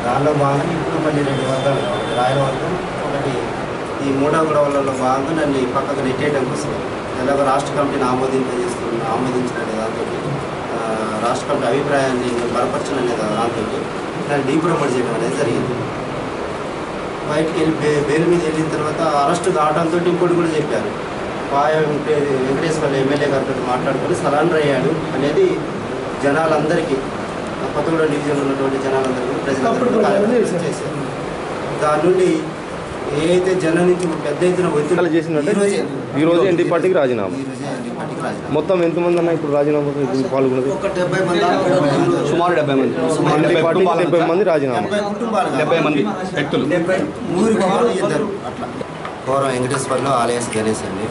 దానిలో భాగంగా ఇప్పుడు మళ్ళీ 2 వర్గాలు రాయల వర్గం ఒకటి ఈ మూడో గొడవలలో భాగంగా నన్ను పక్కకు నెట్టేయడం కోసం ఎలాగో రాష్ట్ర కమిటీని ఆమోదించిన దాంతో రాష్ట్ర కమిటీ అభిప్రాయాన్ని బలపరచననే దాంతో నన్ను డీప్రమోట్ చేయడం అనేది జరిగింది. బయటికి వెళ్ళి బెయిల్ మీద వెళ్ళిన తర్వాత అరెస్ట్ కావడంతో ఇంకోటి కూడా చెప్పారు, వెంకటేశ్వర ఎమ్మెల్యే గారితో మాట్లాడుకొని సరెండర్ అయ్యాడు అనేది జనాలందరికీ, కొత్తగూడెం డివిజన్లో ఉన్నటువంటి జనాలందరికీ ప్రజలందరికీ చేశారు. దాని నుండి ఏదైతే జనం నుంచి పెద్ద ఎత్తున ఒత్తిడి చేసినట్టు ఈరోజు ఎన్టీ పార్టీకి రాజీనామా. మొత్తం ఎంతమంది అన్న ఇప్పుడు రాజీనామా పాల్గొన్నది? సుమారు 70 మంది. 70 మంది రాజీనామా. 70 మంది వ్యక్తులు. 100 ఇద్దరు అట్లా. గౌరవ వెంకటేశ్వర్లో ఆలయస్ గణేష్ అండి.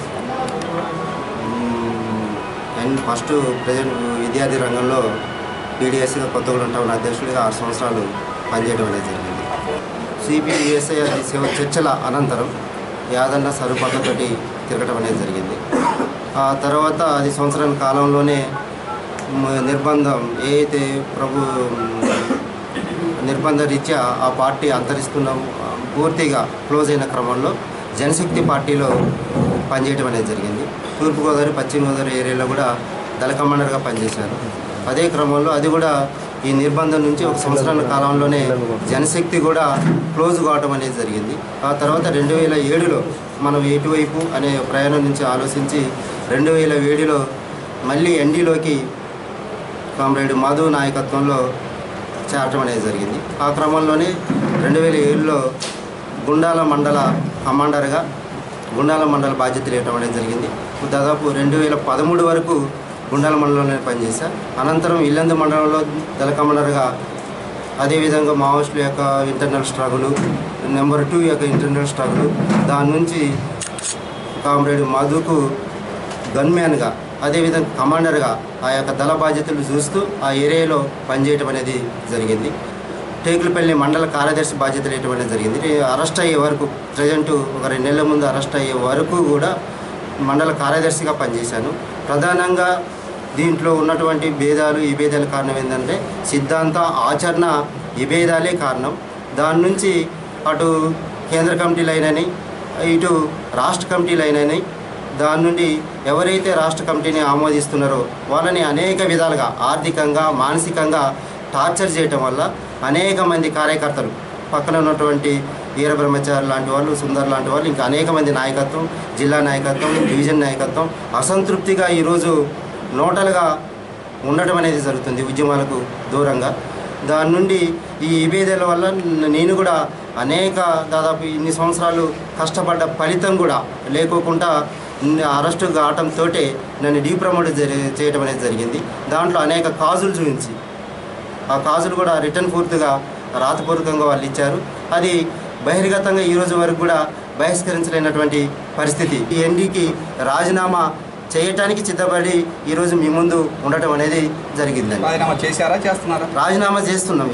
అండ్ ఫస్ట్ ప్రజెంట్ విద్యార్థి రంగంలో పీడిఎస్గా కొత్తగూడెం టౌన్ అధ్యక్షుడిగా 6 సంవత్సరాలు పనిచేయడం అనేది జరిగింది. సిపిఎస్ఐ చర్చల అనంతరం యాదన్న సరుపక్కతో తిరగటం అనేది జరిగింది. ఆ తర్వాత 10 సంవత్సరాల కాలంలోనే నిర్బంధం ఏదైతే నిర్బంధ రీత్యా ఆ పార్టీ అంతరిస్తున్న పూర్తిగా క్లోజ్ అయిన క్రమంలో జనశక్తి పార్టీలో పనిచేయడం అనేది జరిగింది. తూర్పుగోదావరి, పశ్చిమ గోదావరి ఏరియాలో కూడా దళ కమాండర్గా పనిచేశారు. అదే క్రమంలో అది కూడా ఈ నిర్బంధం నుంచి 1 సంవత్సరాల కాలంలోనే జనశక్తి కూడా క్లోజ్ కావడం అనేది జరిగింది. ఆ తర్వాత 2007లో మనం ఎటువైపు అనే ప్రయాణం నుంచి ఆలోచించి 2007లో మళ్ళీ ఎన్డీలోకి కామ్రేడ్ మాధవ్ నాయకత్వంలో చేరటం అనేది జరిగింది. ఆ క్రమంలోనే 2007లో గుండాల మండల కమాండర్గా గుండాల మండల బాధ్యతలు ఇవ్వడం అనేది జరిగింది. దాదాపు 2013 వరకు గుండాల మండలంలో పనిచేశా. అనంతరం ఇల్లందు మండలంలో దళ కమాండర్గా, అదేవిధంగా మావోయిస్టుల యొక్క ఇంటర్నల్ స్ట్రగులు, నెంబర్ 2 యొక్క ఇంటర్నల్ స్ట్రగులు, దాని నుంచి కామ్రేడ్ మధుకు గన్మ్యాన్గా, అదేవిధంగా కమాండర్గా ఆ యొక్క దళ బాధ్యతలు చూస్తూ ఆ ఏరియాలో పనిచేయటం అనేది జరిగింది. టేకులపల్లి మండల కార్యదర్శి బాధ్యతలు వేయటం అనేది జరిగింది. అరెస్ట్ అయ్యే వరకు ప్రజెంటు ఒక 2 నెలల ముందు అరెస్ట్ అయ్యే వరకు కూడా మండల కార్యదర్శిగా పనిచేశాను. ప్రధానంగా దీంట్లో ఉన్నటువంటి భేదాలు, ఈ భేదాల కారణం ఏంటంటే సిద్ధాంత ఆచరణ విభేదాలే కారణం. దాని నుంచి అటు కేంద్ర కమిటీలు అయినని, ఇటు రాష్ట్ర కమిటీలు అయినని, దాని నుండి ఎవరైతే రాష్ట్ర కమిటీని ఆమోదిస్తున్నారో వాళ్ళని అనేక విధాలుగా ఆర్థికంగా, మానసికంగా టార్చర్ చేయటం వల్ల అనేక మంది కార్యకర్తలు, పక్కన ఉన్నటువంటి వీరబ్రహ్మచారి లాంటి వాళ్ళు, సుందర్ లాంటి వాళ్ళు, ఇంకా అనేక మంది నాయకత్వం, జిల్లా నాయకత్వం, డివిజన్ నాయకత్వం అసంతృప్తిగా ఈరోజు నోటలుగా ఉండటం అనేది జరుగుతుంది ఉద్యమాలకు దూరంగా. దాని నుండి ఈ విభేదాల వల్ల నేను కూడా దాదాపు ఇన్ని సంవత్సరాలు కష్టపడ్డ ఫలితం కూడా లేకోకుండా అరెస్టు కావటంతో నన్ను డీప్రమోట్ చేయడం అనేది జరిగింది. దాంట్లో అనేక కాజులు చూపించి ఆ కాజులు కూడా రిటర్న్ పూర్తిగా రాతపూర్వకంగా వాళ్ళు ఇచ్చారు. అది బహిర్గతంగా ఈరోజు వరకు కూడా బహిష్కరించలేనటువంటి పరిస్థితి. ఈ ఎన్డీకి రాజీనామా చేయటానికి సిద్ధపడి ఈరోజు మీ ముందు ఉండటం అనేది జరిగిందండి. రాజీనామా చేశారా, చేస్తున్నారా? రాజీనామా చేస్తున్నాం.